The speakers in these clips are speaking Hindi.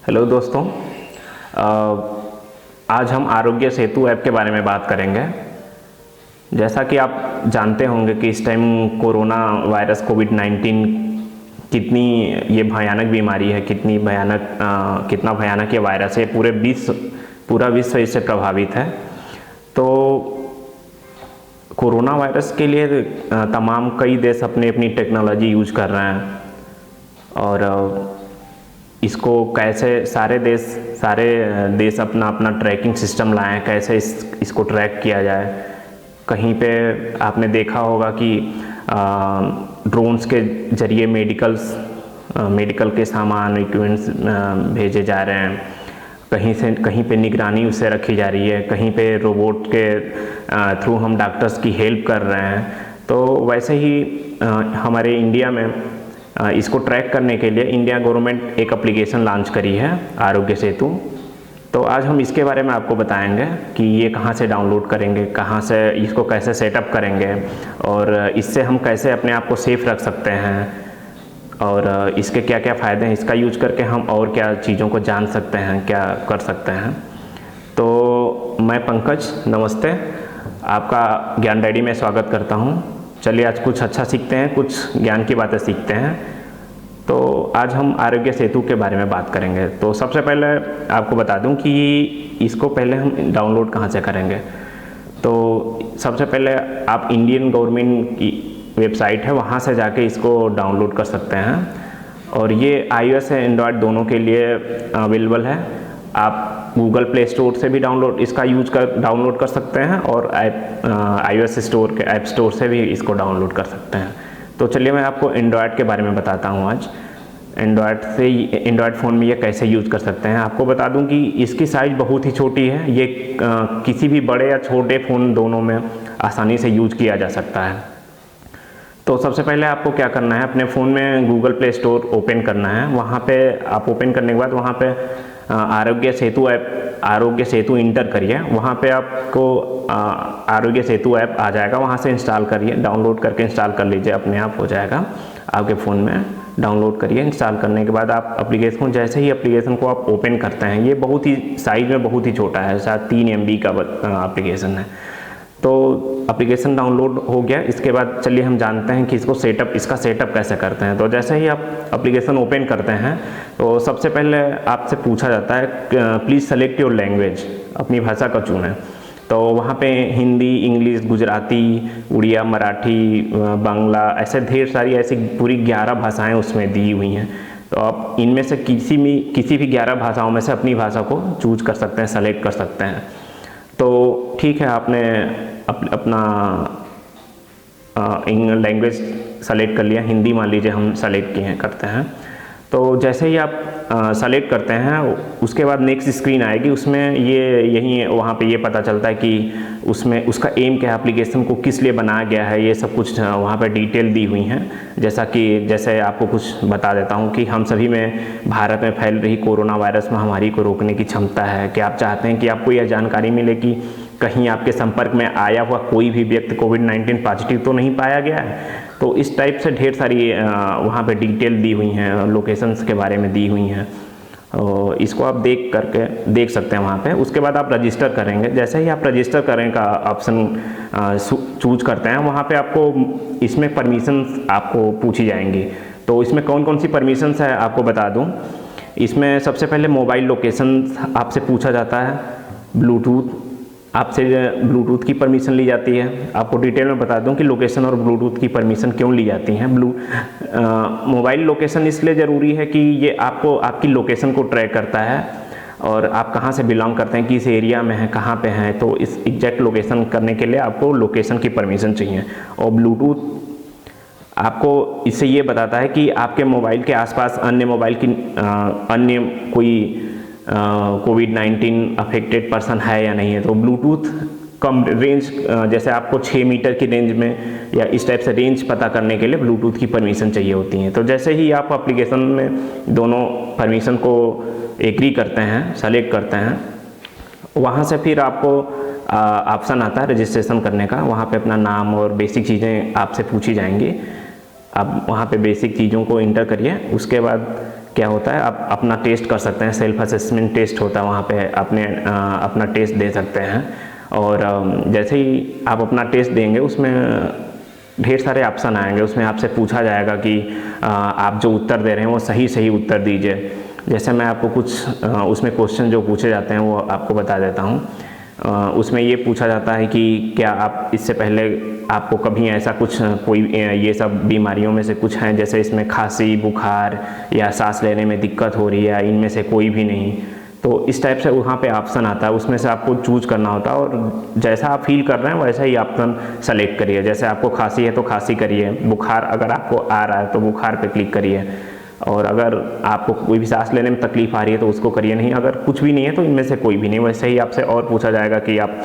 हेलो दोस्तों। आज हम आरोग्य सेतु ऐप के बारे में बात करेंगे। जैसा कि आप जानते होंगे कि इस टाइम कोरोना वायरस कोविड-19 कितनी ये भयानक बीमारी है, कितना भयानक ये वायरस है। पूरा विश्व इससे प्रभावित है। तो कोरोना वायरस के लिए तमाम कई देश अपनी टेक्नोलॉजी यूज कर रहे हैं और इसको कैसे सारे देश अपना ट्रैकिंग सिस्टम लाएं, कैसे इसको ट्रैक किया जाए। कहीं पे आपने देखा होगा कि ड्रोन्स के जरिए मेडिकल के सामान इक्विपमेंट्स भेजे जा रहे हैं। कहीं पे निगरानी उससे रखी जा रही है, कहीं पे रोबोट के थ्रू हम डॉक्टर्स की हेल्प कर रहे हैं। तो वैसे ही हमारे इंडिया में इसको ट्रैक करने के लिए इंडिया गवर्नमेंट एक एप्लीकेशन लॉन्च करी है, आरोग्य सेतु। तो आज हम इसके बारे में आपको बताएंगे कि ये कहाँ से डाउनलोड करेंगे, कहाँ से इसको कैसे सेटअप करेंगे और इससे हम कैसे अपने आप को सेफ रख सकते हैं और इसके क्या क्या फ़ायदे हैं। इसका यूज करके हम और क्या चीज़ों को जान सकते हैं, क्या कर सकते हैं। तो मैं पंकज, नमस्ते, आपका ज्ञान डायरी में स्वागत करता हूँ। चलिए आज कुछ अच्छा सीखते हैं, कुछ ज्ञान की बातें सीखते हैं। तो आज हम आरोग्य सेतु के बारे में बात करेंगे। तो सबसे पहले आपको बता दूं कि इसको पहले हम डाउनलोड कहाँ से करेंगे। तो सबसे पहले आप इंडियन गवर्नमेंट की वेबसाइट है, वहाँ से जाके इसको डाउनलोड कर सकते हैं और ये iOS और एंड्रॉयड दोनों के लिए अवेलेबल है। आप गूगल प्ले स्टोर से भी डाउनलोड कर सकते हैं और iOS स्टोर के ऐप स्टोर से भी इसको डाउनलोड कर सकते हैं। तो चलिए मैं आपको एंड्रॉयड के बारे में बताता हूँ आज। एंड्रॉयड फ़ोन में ये कैसे यूज़ कर सकते हैं। आपको बता दूं कि इसकी साइज़ बहुत ही छोटी है। ये किसी भी बड़े या छोटे फ़ोन दोनों में आसानी से यूज किया जा सकता है। तो सबसे पहले आपको क्या करना है, अपने फ़ोन में गूगल प्ले स्टोर ओपन करना है। वहाँ पे आप ओपन करने के बाद वहाँ पे आरोग्य सेतु इंटर करिए। वहाँ पे आपको आरोग्य सेतु ऐप आ जाएगा, वहाँ से इंस्टॉल करिए, डाउनलोड करके इंस्टॉल कर लीजिए, अपने आप हो जाएगा आपके फ़ोन में। डाउनलोड करिए, इंस्टॉल करने के बाद आप जैसे ही एप्लीकेशन को आप ओपन करते हैं, ये बहुत ही साइज़ में बहुत ही छोटा है, शायद 3 MB का एप्लीकेशन है। तो एप्लीकेशन डाउनलोड हो गया। इसके बाद चलिए हम जानते हैं कि इसका सेटअप कैसे करते हैं। तो जैसे ही आप एप्लीकेशन ओपन करते हैं तो सबसे पहले आपसे पूछा जाता है प्लीज़ सेलेक्ट योर लैंग्वेज, अपनी भाषा का चुनें। तो वहाँ पे हिंदी, इंग्लिश, गुजराती, उड़िया, मराठी, बांग्ला, ऐसे ढेर सारी ऐसी पूरी 11 भाषाएँ उसमें दी हुई हैं। तो आप इनमें से किसी भी 11 भाषाओं में से अपनी भाषा को चूज कर सकते हैं, सेलेक्ट कर सकते हैं। तो ठीक है, आपने अपना लैंग्वेज सेलेक्ट कर लिया। हिंदी मान लीजिए हम सेलेक्ट करते हैं। तो जैसे ही आप सेलेक्ट करते हैं उसके बाद नेक्स्ट स्क्रीन आएगी। उसमें वहाँ पे ये पता चलता है कि उसमें उसका एम क्या है, एप्लीकेशन को किस लिए बनाया गया है, ये सब कुछ वहाँ पे डिटेल दी हुई हैं। जैसे आपको कुछ बता देता हूँ कि हम सभी में भारत में फैल रही कोरोना वायरस महामारी को रोकने की क्षमता है। कि आप चाहते हैं कि आपको यह जानकारी मिले कि कहीं आपके संपर्क में आया हुआ कोई भी व्यक्ति कोविड-19 पॉजिटिव तो नहीं पाया गया है। तो इस टाइप से ढेर सारी वहाँ पे डिटेल दी हुई हैं, लोकेशंस के बारे में दी हुई हैं। इसको आप देख सकते हैं वहाँ पे। उसके बाद आप रजिस्टर करेंगे। जैसे ही आप रजिस्टर करें का ऑप्शन चूज करते हैं, वहाँ पे आपको इसमें परमिशंस आपको पूछी जाएंगी। तो इसमें कौन कौन सी परमिशंस है आपको बता दूँ। इसमें सबसे पहले मोबाइल लोकेशन आपसे पूछा जाता है, ब्लूटूथ की परमिशन ली जाती है। आपको डिटेल में बता दूं कि लोकेशन और ब्लूटूथ की परमिशन क्यों ली जाती है। मोबाइल लोकेशन इसलिए ज़रूरी है कि ये आपकी लोकेशन को ट्रैक करता है और आप कहां से बिलोंग करते हैं, किस एरिया में हैं, कहां पे हैं। तो इस एग्जैक्ट लोकेशन करने के लिए आपको लोकेशन की परमिशन चाहिए। और ब्लूटूथ आपको इससे ये बताता है कि आपके मोबाइल के आसपास अन्य कोई कोविड-19 अफेक्टेड पर्सन है या नहीं है। तो ब्लूटूथ कम रेंज, जैसे आपको 6 मीटर की रेंज में या इस टाइप से रेंज पता करने के लिए ब्लूटूथ की परमिशन चाहिए होती है। तो जैसे ही आप एप्लीकेशन में दोनों परमिशन को एग्री करते हैं, सेलेक्ट करते हैं, वहाँ से फिर आपको ऑप्शन आता है रजिस्ट्रेशन करने का। वहाँ पे अपना नाम और बेसिक चीज़ें आपसे पूछी जाएंगी। आप वहाँ पे बेसिक चीज़ों को इंटर करिए। उसके बाद क्या होता है, आप अपना टेस्ट कर सकते हैं, सेल्फ असेसमेंट टेस्ट होता है वहाँ पे, अपना टेस्ट दे सकते हैं। और जैसे ही आप अपना टेस्ट देंगे उसमें ढेर सारे ऑप्शन आएंगे, उसमें आपसे पूछा जाएगा कि आप जो उत्तर दे रहे हैं वो सही उत्तर दीजिए। जैसे मैं आपको कुछ उसमें क्वेश्चन जो पूछे जाते हैं वो आपको बता देता हूँ। उसमें ये पूछा जाता है कि क्या आप इससे पहले आपको कभी ऐसा कुछ कोई ये सब बीमारियों में से कुछ हैं, जैसे इसमें खांसी, बुखार या सांस लेने में दिक्कत हो रही है, इनमें से कोई भी नहीं। तो इस टाइप से वहाँ पे ऑप्शन आता है, उसमें से आपको चूज करना होता है और जैसा आप फील कर रहे हैं वैसा ही ऑप्शन सेलेक्ट करिए। जैसे आपको खांसी है तो खांसी करिए, बुखार अगर आपको आ रहा है तो बुखार पे क्लिक करिए, और अगर आपको कोई भी सांस लेने में तकलीफ आ रही है तो उसको करिए नहीं, अगर कुछ भी नहीं है तो इनमें से कोई भी नहीं। वैसे ही आपसे और पूछा जाएगा कि आप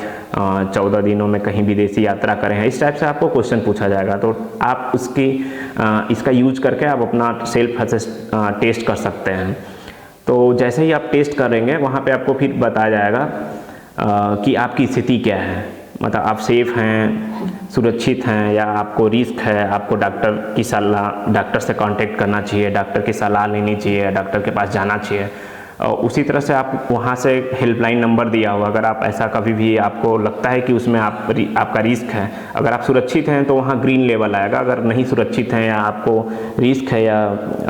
14 दिनों में कहीं विदेशी यात्रा करें हैं, इस टाइप से आपको क्वेश्चन पूछा जाएगा। तो आप इसका यूज करके आप अपना सेल्फ टेस्ट कर सकते हैं। तो जैसे ही आप टेस्ट करेंगे वहाँ पे आपको फिर बताया जाएगा कि आपकी स्थिति क्या है, मतलब आप सेफ हैं, सुरक्षित हैं, या आपको रिस्क है, आपको डॉक्टर से कांटेक्ट करना चाहिए, डॉक्टर की सलाह लेनी चाहिए, डॉक्टर के पास जाना चाहिए। और उसी तरह से आप वहाँ से हेल्पलाइन नंबर दिया हुआ, अगर आप ऐसा कभी भी आपको लगता है कि उसमें आपका रिस्क है, अगर आप सुरक्षित हैं तो वहाँ ग्रीन लेवल आएगा, अगर नहीं सुरक्षित हैं या आपको रिस्क है या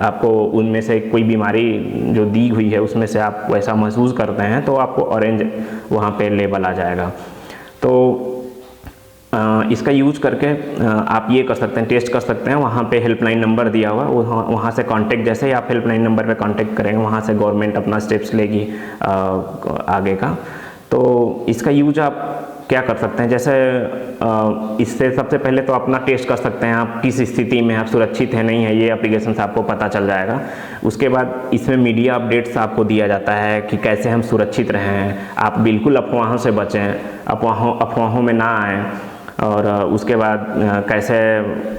आपको उनमें से कोई बीमारी जो दी हुई है उसमें से आप वैसा महसूस करते हैं तो आपको ऑरेंज वहाँ पे लेवल आ जाएगा। तो इसका यूज करके आप ये कर सकते हैं, टेस्ट कर सकते हैं। वहाँ पे हेल्पलाइन नंबर दिया हुआ, वहाँ से कांटेक्ट, जैसे ही आप हेल्पलाइन नंबर पे कांटेक्ट करेंगे वहाँ से गवर्नमेंट अपना स्टेप्स लेगी आगे का। तो इसका यूज आप क्या कर सकते हैं, जैसे इससे सबसे पहले तो अपना टेस्ट कर सकते हैं, आप किस स्थिति में, आप सुरक्षित है नहीं है, ये एप्लीकेशन से आपको पता चल जाएगा। उसके बाद इसमें मीडिया अपडेट्स आपको दिया जाता है कि कैसे हम सुरक्षित रहें, आप बिल्कुल अफवाहों से बचें, अफवाहों में ना आएँ, और उसके बाद कैसे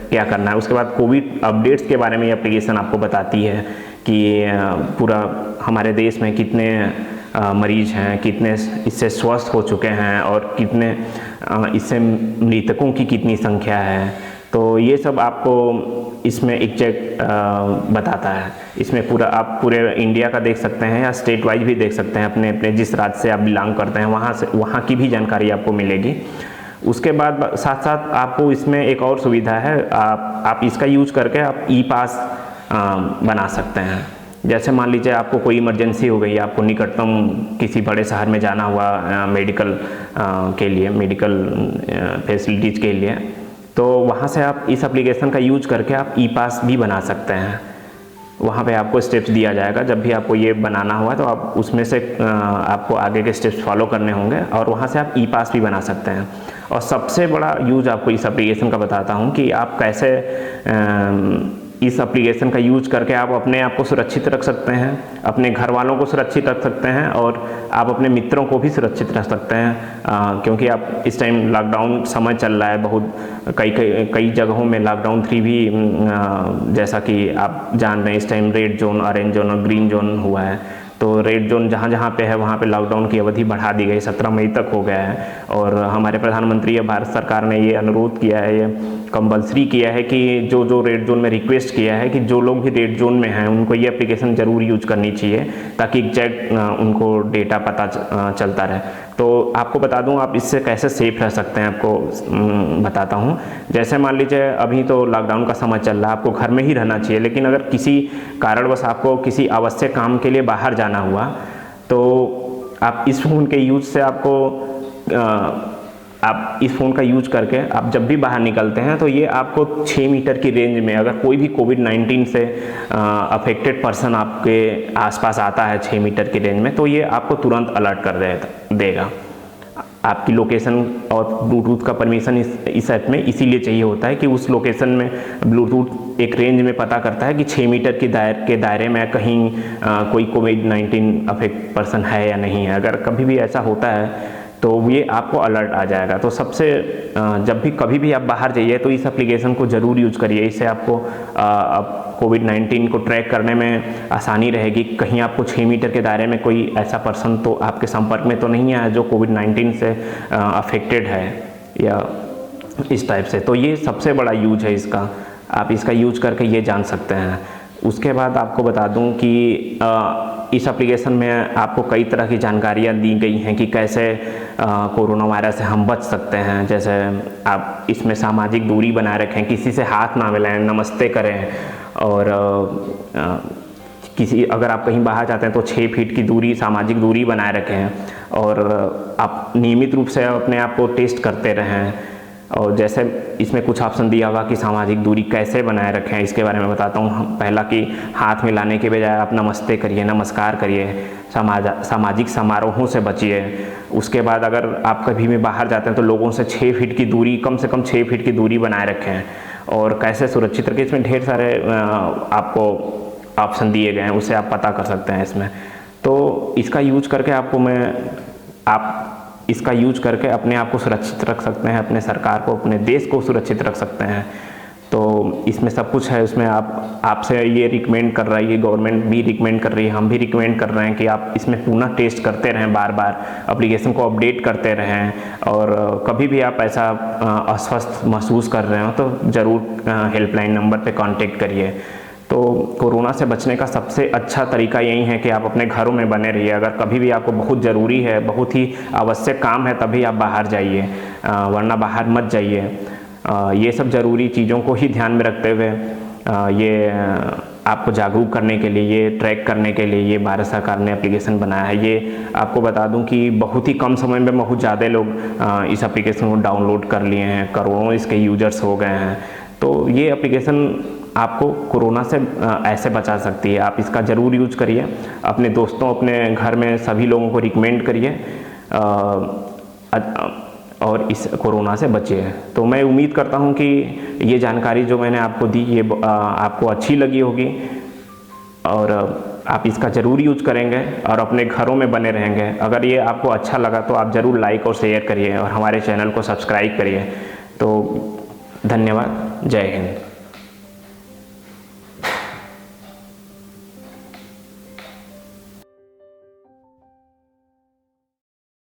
क्या करना है। उसके बाद कोविड अपडेट्स के बारे में ये एप्लीकेशन आपको बताती है कि पूरा हमारे देश में कितने मरीज हैं, कितने इससे स्वस्थ हो चुके हैं, और कितने इससे मृतकों की कितनी संख्या है। तो ये सब आपको इसमें एग्जैक्ट बताता है। इसमें पूरा आप पूरे इंडिया का देख सकते हैं या स्टेट वाइज भी देख सकते हैं, अपने अपने जिस राज्य से आप बिलोंग करते हैं वहाँ की भी जानकारी आपको मिलेगी। उसके बाद साथ साथ आपको इसमें एक और सुविधा है, आप इसका यूज करके आप ई पास बना सकते हैं। जैसे मान लीजिए आपको कोई इमरजेंसी हो गई, आपको निकटतम किसी बड़े शहर में जाना हुआ मेडिकल के लिए, मेडिकल फैसिलिटीज के लिए, तो वहाँ से आप इस एप्लीकेशन का यूज करके आप ई पास भी बना सकते हैं। वहाँ पे आपको स्टेप्स दिया जाएगा, जब भी आपको ये बनाना हुआ तो आप उसमें से आपको आगे के स्टेप्स फॉलो करने होंगे, और वहाँ से आप ई पास भी बना सकते हैं। और सबसे बड़ा यूज आपको इस एप्लीकेशन का बताता हूँ कि आप कैसे इस एप्लीकेशन का यूज करके आप अपने आप को सुरक्षित रख सकते हैं, अपने घर वालों को सुरक्षित रख सकते हैं, और आप अपने मित्रों को भी सुरक्षित रख सकते हैं। क्योंकि आप इस टाइम लॉकडाउन समय चल रहा है, बहुत कई जगहों में लॉकडाउन 3 भी जैसा कि आप जान रहे हैं, इस time red zone, orange zone और ग्रीन जोन हुआ है। तो रेड जोन जहाँ जहाँ पे है वहाँ पे लॉकडाउन की अवधि बढ़ा दी गई, 17 मई तक हो गया है। और हमारे प्रधानमंत्री या भारत सरकार ने ये अनुरोध किया है, ये कंपल्सरी किया है कि जो रेड जोन में रिक्वेस्ट किया है कि जो लोग भी रेड जोन में हैं उनको ये एप्लीकेशन ज़रूर यूज करनी चाहिए, ताकि एग्जैक्ट उनको डेटा पता चलता रहे। तो आपको बता दूं आप इससे कैसे सेफ रह सकते हैं, आपको बताता हूं। जैसे मान लीजिए अभी तो लॉकडाउन का समय चल रहा है, आपको घर में ही रहना चाहिए, लेकिन अगर किसी कारणवश आपको किसी आवश्यक काम के लिए बाहर जाना हुआ तो आप इस फ़ोन के यूज से आप इस फ़ोन का यूज करके आप जब भी बाहर निकलते हैं तो ये आपको 6 मीटर की रेंज में, अगर कोई भी कोविड-19 से अफेक्टेड पर्सन आपके आसपास आता है 6 मीटर की रेंज में, तो ये आपको तुरंत अलर्ट कर देगा। आपकी लोकेशन और ब्लूटूथ का परमिशन इस ऐप में इसीलिए चाहिए होता है कि उस लोकेशन में ब्लूटूथ एक रेंज में पता करता है कि 6 मीटर के दायरे में कहीं कोई कोविड-19 अफेक्ट पर्सन है या नहीं है। अगर कभी भी ऐसा होता है तो ये आपको अलर्ट आ जाएगा। तो सबसे जब भी कभी भी आप बाहर जाइए तो इस एप्लीकेशन को ज़रूर यूज करिए, इससे आपको कोविड-19 को ट्रैक करने में आसानी रहेगी। कहीं आपको 6 मीटर के दायरे में कोई ऐसा पर्सन तो आपके संपर्क में तो नहीं है जो कोविड-19 से अफेक्टेड है या इस टाइप से। तो ये सबसे बड़ा यूज है इसका, आप इसका यूज करके ये जान सकते हैं। उसके बाद आपको बता दूं कि इस एप्लीकेशन में आपको कई तरह की जानकारियाँ दी गई हैं कि कैसे कोरोना वायरस से हम बच सकते हैं। जैसे आप इसमें सामाजिक दूरी बनाए रखें, किसी से हाथ ना मिलाएं, नमस्ते करें, और किसी अगर आप कहीं बाहर जाते हैं तो 6 फीट की दूरी, सामाजिक दूरी बनाए रखें, और आप नियमित रूप से अपने आप को टेस्ट करते रहें। और जैसे इसमें कुछ ऑप्शन दिया हुआ कि सामाजिक दूरी कैसे बनाए रखें, इसके बारे में बताता हूँ। पहला कि हाथ मिलाने के बजाय आप नमस्ते करिए, नमस्कार करिए, सामाजिक समारोहों से बचिए। उसके बाद अगर आप कभी भी बाहर जाते हैं तो लोगों से 6 फीट की दूरी, कम से कम 6 फीट की दूरी बनाए रखें। और कैसे सुरक्षित रखें, इसमें ढेर सारे आपको ऑप्शन दिए गए हैं, उससे आप पता कर सकते हैं इसमें। तो इसका यूज करके आप इसका यूज करके अपने आप को सुरक्षित रख सकते हैं, अपने सरकार को, अपने देश को सुरक्षित रख सकते हैं। तो इसमें सब कुछ है। उसमें आपसे ये रिकमेंड कर रहा है, ये गवर्नमेंट भी रिकमेंड कर रही है, हम भी रिकमेंड कर रहे हैं कि आप इसमें पुनः टेस्ट करते रहें, बार बार एप्लीकेशन को अपडेट करते रहें। और कभी भी आप ऐसा अस्वस्थ महसूस कर रहे हो तो ज़रूर हेल्पलाइन नंबर पे कांटेक्ट करिए। तो कोरोना से बचने का सबसे अच्छा तरीका यही है कि आप अपने घरों में बने रहिए। अगर कभी भी आपको बहुत ज़रूरी है, बहुत ही आवश्यक काम है, तभी आप बाहर जाइए, वरना बाहर मत जाइए। ये सब ज़रूरी चीज़ों को ही ध्यान में रखते हुए ये आपको जागरूक करने के लिए, ये ट्रैक करने के लिए ये भारत सरकार ने एप्लीकेशन बनाया है। ये आपको बता दूं कि बहुत ही कम समय में बहुत ज़्यादा लोग इस एप्लीकेशन को डाउनलोड कर लिए हैं, करोड़ों इसके यूजर्स हो गए हैं। तो ये एप्लीकेशन आपको कोरोना से ऐसे बचा सकती है। आप इसका ज़रूर यूज करिए, अपने दोस्तों, अपने घर में सभी लोगों को रिकमेंड करिए और इस कोरोना से बचिए। तो मैं उम्मीद करता हूं कि ये जानकारी जो मैंने आपको दी ये आपको अच्छी लगी होगी, और आप इसका ज़रूर यूज करेंगे और अपने घरों में बने रहेंगे। अगर ये आपको अच्छा लगा तो आप ज़रूर लाइक और शेयर करिए और हमारे चैनल को सब्सक्राइब करिए। तो धन्यवाद, जय हिंद।